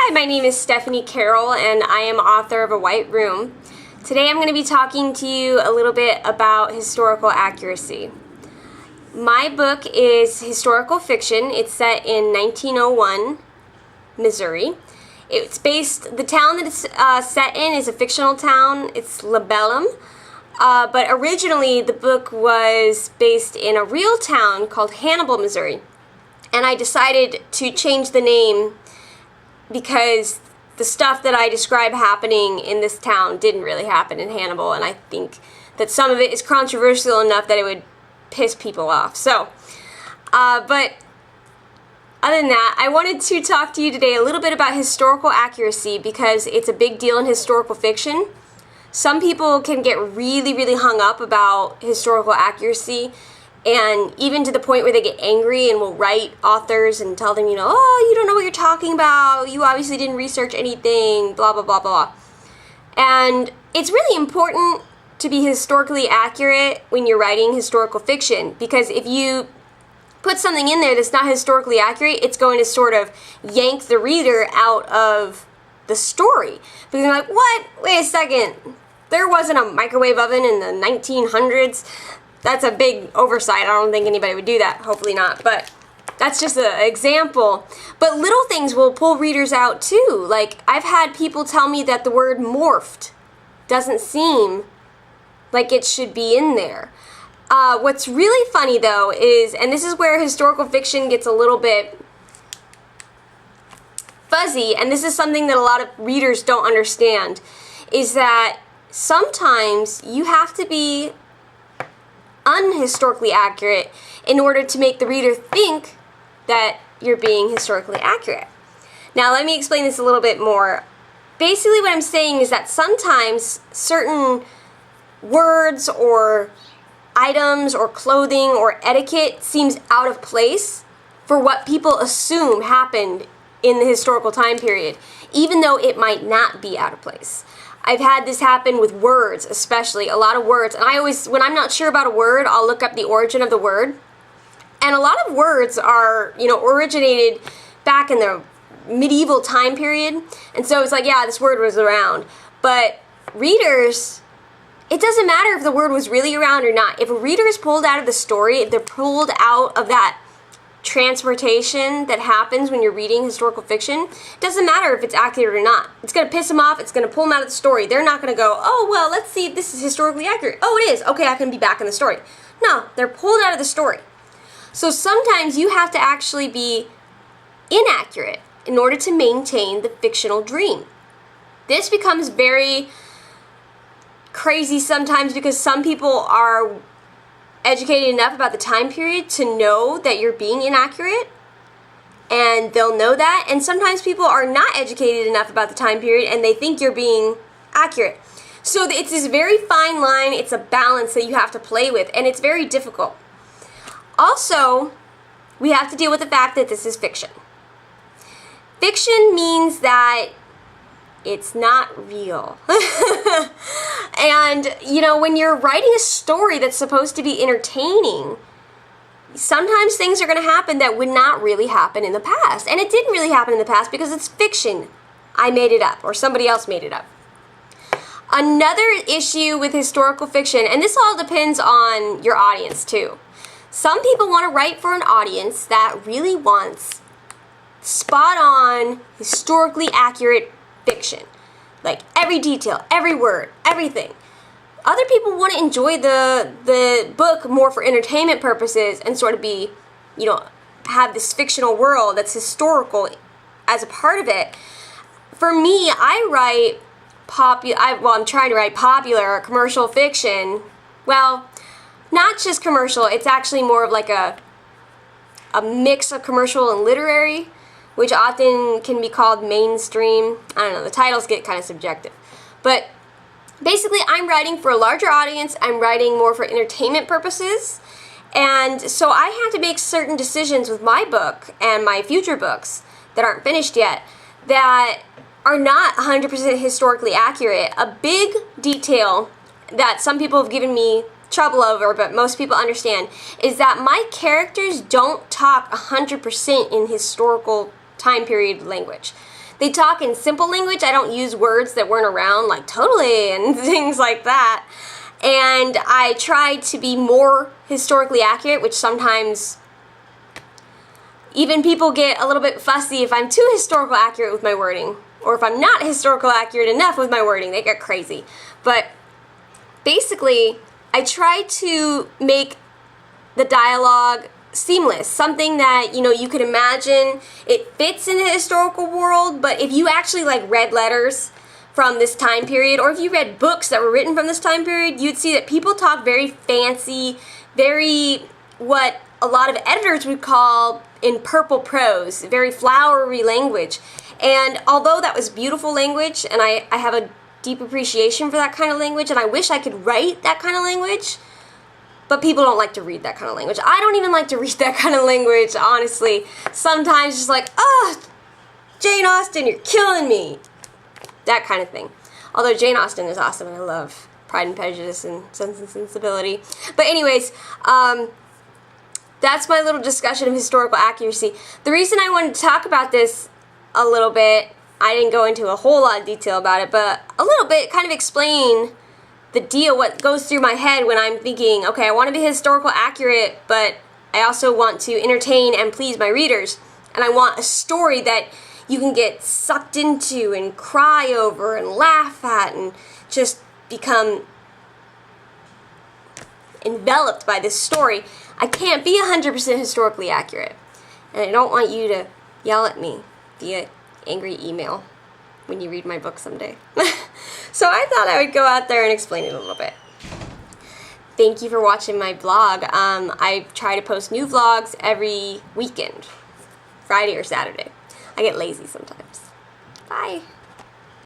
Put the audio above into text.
Hi, my name is Stephanie Carroll, and I am author of A White Room. Today I'm going to be talking to you a little bit about historical accuracy. My book is historical fiction. It's set in 1901, Missouri. The town that it's set in is a fictional town. It's Libellum. But originally the book was based in a real town called Hannibal, Missouri. And I decided to change the name because the stuff that I describe happening in this town didn't really happen in Hannibal, and I think that some of it is controversial enough that it would piss people off. But other than that, I wanted to talk to you today a little bit about historical accuracy because it's a big deal in historical fiction. Some people can get really, really hung up about historical accuracy, and even to the point where they get angry and will write authors and tell them, oh, you don't know what you're talking about, you obviously didn't research anything, blah, blah, blah, blah. And it's really important to be historically accurate when you're writing historical fiction, because if you put something in there that's not historically accurate, it's going to sort of yank the reader out of the story. Because they're like, what? Wait a second. There wasn't a microwave oven in the 1900s. That's a big oversight. I don't think anybody would do that. Hopefully not. But that's just an example. But little things will pull readers out too. Like, I've had people tell me that the word morphed doesn't seem like it should be in there. What's really funny though is, and this is where historical fiction gets a little bit fuzzy, and this is something that a lot of readers don't understand, is that sometimes you have to be unhistorically accurate in order to make the reader think that you're being historically accurate. Now let me explain this a little bit more. Basically what I'm saying is that sometimes certain words or items or clothing or etiquette seems out of place for what people assume happened in the historical time period, even though it might not be out of place. I've had this happen with words, especially, a lot of words. And I always, when I'm not sure about a word, I'll look up the origin of the word. And a lot of words are, originated back in the medieval time period. And so it's like, yeah, this word was around. But readers, it doesn't matter if the word was really around or not. If a reader is pulled out of the story, if they're pulled out of that transportation that happens when you're reading historical fiction, it doesn't matter if it's accurate or not. It's going to piss them off. It's going to pull them out of the story. They're not going to go, oh, well, let's see if this is historically accurate. Oh, it is. Okay, I can be back in the story. No, they're pulled out of the story. So sometimes you have to actually be inaccurate in order to maintain the fictional dream. This becomes very crazy sometimes because some people are educated enough about the time period to know that you're being inaccurate, and they'll know that, and sometimes people are not educated enough about the time period and they think you're being accurate. So it's this very fine line, it's a balance that you have to play with, and it's very difficult. Also, we have to deal with the fact that this is fiction. Fiction means that it's not real. And, when you're writing a story that's supposed to be entertaining, sometimes things are going to happen that would not really happen in the past. And it didn't really happen in the past because it's fiction. I made it up, or somebody else made it up. Another issue with historical fiction, and this all depends on your audience too. Some people want to write for an audience that really wants spot on, historically accurate fiction. Like every detail, every word, everything. Other people want to enjoy the book more for entertainment purposes and sort of be, have this fictional world that's historical as a part of it. For me, I'm trying to write popular commercial fiction. Well, not just commercial, it's actually more of like a mix of commercial and literary, which often can be called mainstream. I don't know, the titles get kind of subjective. But basically, I'm writing for a larger audience. I'm writing more for entertainment purposes. And so I have to make certain decisions with my book and my future books that aren't finished yet that are not 100% historically accurate. A big detail that some people have given me trouble over, but most people understand, is that my characters don't talk 100% in historical time period language. They talk in simple language. I don't use words that weren't around, like totally and things like that. And I try to be more historically accurate, which sometimes even people get a little bit fussy if I'm too historical accurate with my wording, or if I'm not historical accurate enough with my wording. They get crazy. But basically, I try to make the dialogue seamless, something that, you know, you could imagine it fits in the historical world, but if you actually like read letters from this time period, or if you read books that were written from this time period, you'd see that people talk very fancy, very, what a lot of editors would call in purple prose, very flowery language. And although that was beautiful language, and I have a deep appreciation for that kind of language, and I wish I could write that kind of language, but people don't like to read that kind of language. I don't even like to read that kind of language, honestly. Sometimes just like, oh, Jane Austen, you're killing me. That kind of thing. Although Jane Austen is awesome, and I love Pride and Prejudice and Sense and Sensibility. But anyways, that's my little discussion of historical accuracy. The reason I wanted to talk about this a little bit, I didn't go into a whole lot of detail about it, but a little bit, kind of explain the deal, what goes through my head when I'm thinking, okay, I want to be historical accurate, but I also want to entertain and please my readers. And I want a story that you can get sucked into and cry over and laugh at and just become enveloped by this story. I can't be 100% historically accurate. And I don't want you to yell at me via angry email when you read my book someday. So I thought I would go out there and explain it a little bit. Thank you for watching my vlog. I try to post new vlogs every weekend, Friday or Saturday. I get lazy sometimes. Bye.